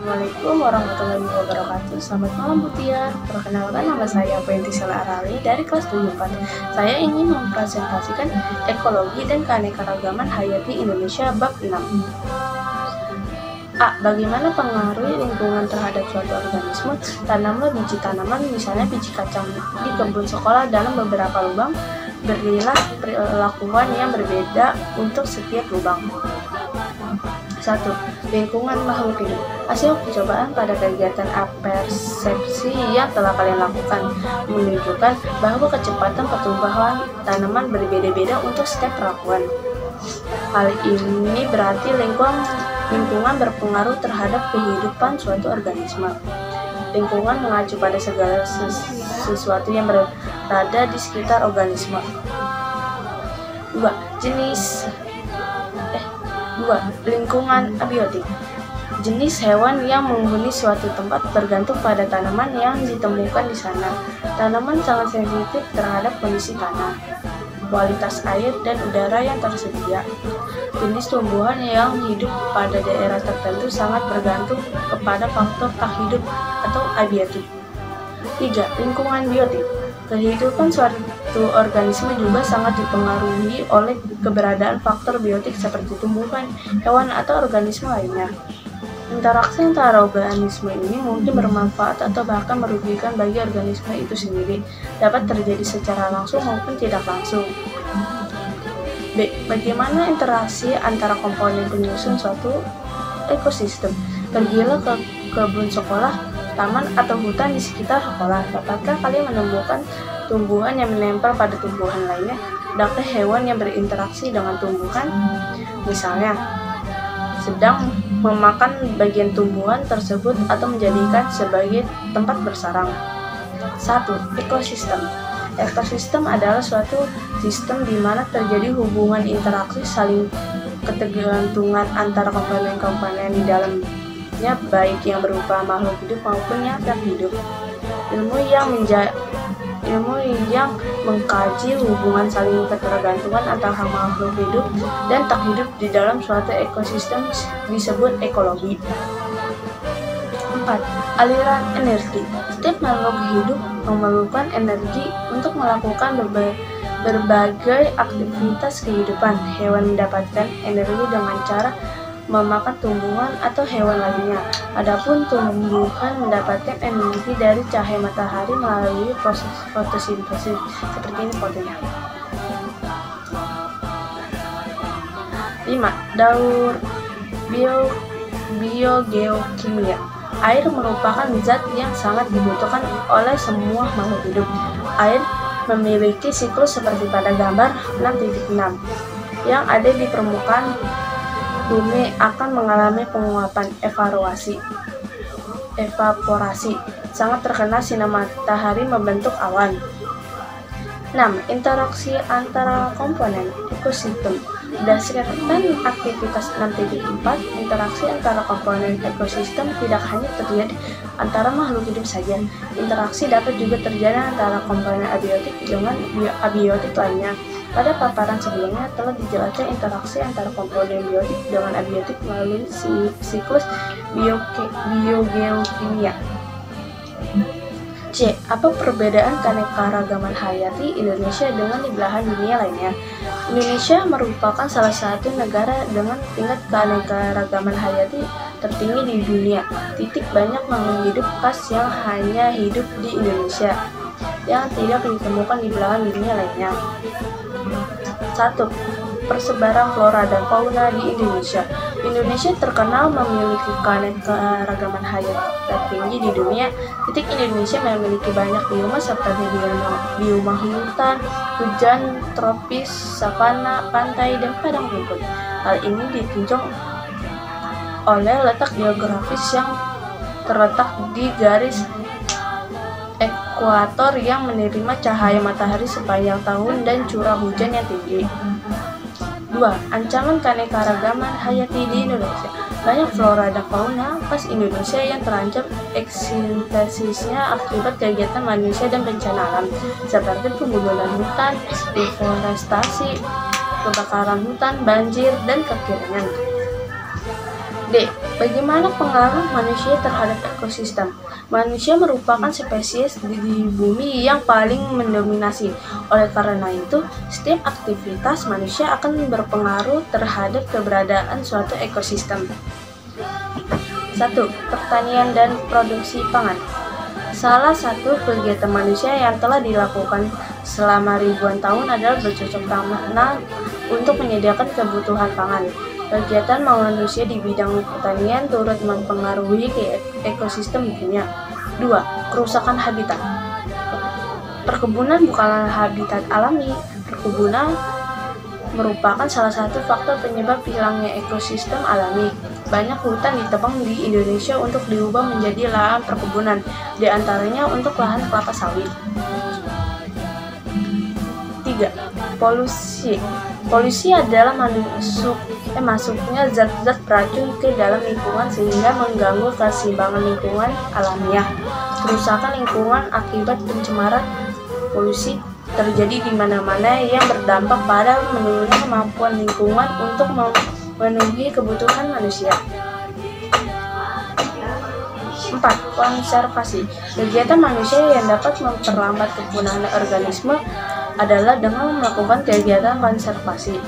Assalamualaikum warahmatullahi wabarakatuh. Selamat malam Mutia. Perkenalkan, nama saya Puentisela Arali dari kelas 74. Saya ingin mempresentasikan ekologi dan keanekaragaman hayati Indonesia bab 6. A. Bagaimana pengaruh lingkungan terhadap suatu organisme? Tanamlah biji tanaman, misalnya biji kacang di kebun sekolah dalam beberapa lubang. Berilah perlakuan yang berbeda untuk setiap lubang. 1. Lingkungan makhluk hidup. Hasil percobaan pada kegiatan apersepsi yang telah kalian lakukan menunjukkan bahwa kecepatan pertumbuhan tanaman berbeda-beda untuk setiap perlakuan. Hal ini berarti lingkungan berpengaruh terhadap kehidupan suatu organisme. Lingkungan mengacu pada segala sesuatu yang berada di sekitar organisme. 2. Lingkungan abiotik. Jenis hewan yang menghuni suatu tempat bergantung pada tanaman yang ditemukan di sana. Tanaman sangat sensitif terhadap kondisi tanah, kualitas air, dan udara yang tersedia. Jenis tumbuhan yang hidup pada daerah tertentu sangat bergantung kepada faktor tak hidup atau abiotik. 3. Lingkungan biotik. Kehidupan suatu organisme juga sangat dipengaruhi oleh keberadaan faktor biotik seperti tumbuhan, hewan, atau organisme lainnya. Interaksi antara organisme ini mungkin bermanfaat atau bahkan merugikan bagi organisme itu sendiri, dapat terjadi secara langsung maupun tidak langsung. B. Bagaimana interaksi antara komponen penyusun suatu ekosistem? Pergilah ke kebun sekolah, taman, atau hutan di sekitar sekolah. Dapatkah kalian menemukan tumbuhan yang menempel pada tumbuhan lainnya? Adakah hewan yang berinteraksi dengan tumbuhan, misalnya sedang memakan bagian tumbuhan tersebut atau menjadikan sebagai tempat bersarang? 1. Ekosistem. Ekosistem adalah suatu sistem di mana terjadi hubungan interaksi saling ketergantungan antara komponen-komponen di dalamnya, baik yang berupa makhluk hidup maupun yang tak hidup. Ilmu yang mengkaji hubungan saling ketergantungan antara makhluk hidup dan tak hidup di dalam suatu ekosistem disebut ekologi. 4. Aliran energi. Setiap makhluk hidup memerlukan energi untuk melakukan berbagai aktivitas kehidupan. Hewan mendapatkan energi dengan cara memakan tumbuhan atau hewan lainnya. Adapun tumbuhan mendapatkan energi dari cahaya matahari melalui proses fotosintesis. Seperti ini fotonya. 5. Daur biogeokimia. Air merupakan zat yang sangat dibutuhkan oleh semua makhluk hidup. Air memiliki siklus seperti pada gambar 6.6 yang ada di permukaan bumi akan mengalami penguapan evaporasi. Sangat terkena sinar matahari membentuk awan. 6. Interaksi antara komponen ekosistem. Berdasarkan aktivitas 6.4, interaksi antara komponen ekosistem tidak hanya terjadi antara makhluk hidup saja. Interaksi dapat juga terjadi antara komponen abiotik dengan abiotik lainnya. Pada paparan sebelumnya telah dijelaskan interaksi antara komponen biotik dengan abiotik melalui siklus biogeokimia. C. Apa perbedaan keanekaragaman hayati Indonesia dengan di belahan dunia lainnya? Indonesia merupakan salah satu negara dengan tingkat keanekaragaman hayati tertinggi di dunia. Banyak makhluk hidup khas yang hanya hidup di Indonesia, yang tidak ditemukan di belahan dunia lainnya. 1. Persebaran flora dan fauna di Indonesia. Indonesia terkenal memiliki keanekaragaman hayati tertinggi di dunia. Indonesia memiliki banyak bioma seperti bioma hutan, hujan tropis, savana, pantai, dan padang rumput. Hal ini ditunjang oleh letak geografis yang terletak di garis ekuator yang menerima cahaya matahari sepanjang tahun dan curah hujan yang tinggi. 2. Ancaman keanekaragaman hayati di Indonesia. Banyak flora dan fauna khas Indonesia yang terancam eksistensinya akibat kegiatan manusia dan bencana alam, seperti pembunuhan hutan, deforestasi, kebakaran hutan, banjir, dan kekeringan. D. Bagaimana pengaruh manusia terhadap ekosistem? Manusia merupakan spesies di bumi yang paling mendominasi. Oleh karena itu, setiap aktivitas manusia akan berpengaruh terhadap keberadaan suatu ekosistem. 1. Pertanian dan produksi pangan. Salah satu kegiatan manusia yang telah dilakukan selama ribuan tahun adalah bercocok tanam untuk menyediakan kebutuhan pangan. Kegiatan manusia di bidang pertanian turut mempengaruhi ekosistem dunia. 2. Kerusakan habitat. Perkebunan bukanlah habitat alami. Perkebunan merupakan salah satu faktor penyebab hilangnya ekosistem alami. Banyak hutan ditebang di Indonesia untuk diubah menjadi lahan perkebunan, di antaranya untuk lahan kelapa sawit. 3. Polusi. Polusi adalah masuknya zat-zat beracun ke dalam lingkungan sehingga mengganggu keseimbangan lingkungan alamiah. Kerusakan lingkungan akibat pencemaran polusi terjadi di mana-mana yang berdampak pada menurunnya kemampuan lingkungan untuk memenuhi kebutuhan manusia. 4. Konservasi. Kegiatan manusia yang dapat memperlambat kepunahan organisme adalah dengan melakukan kegiatan konservasi.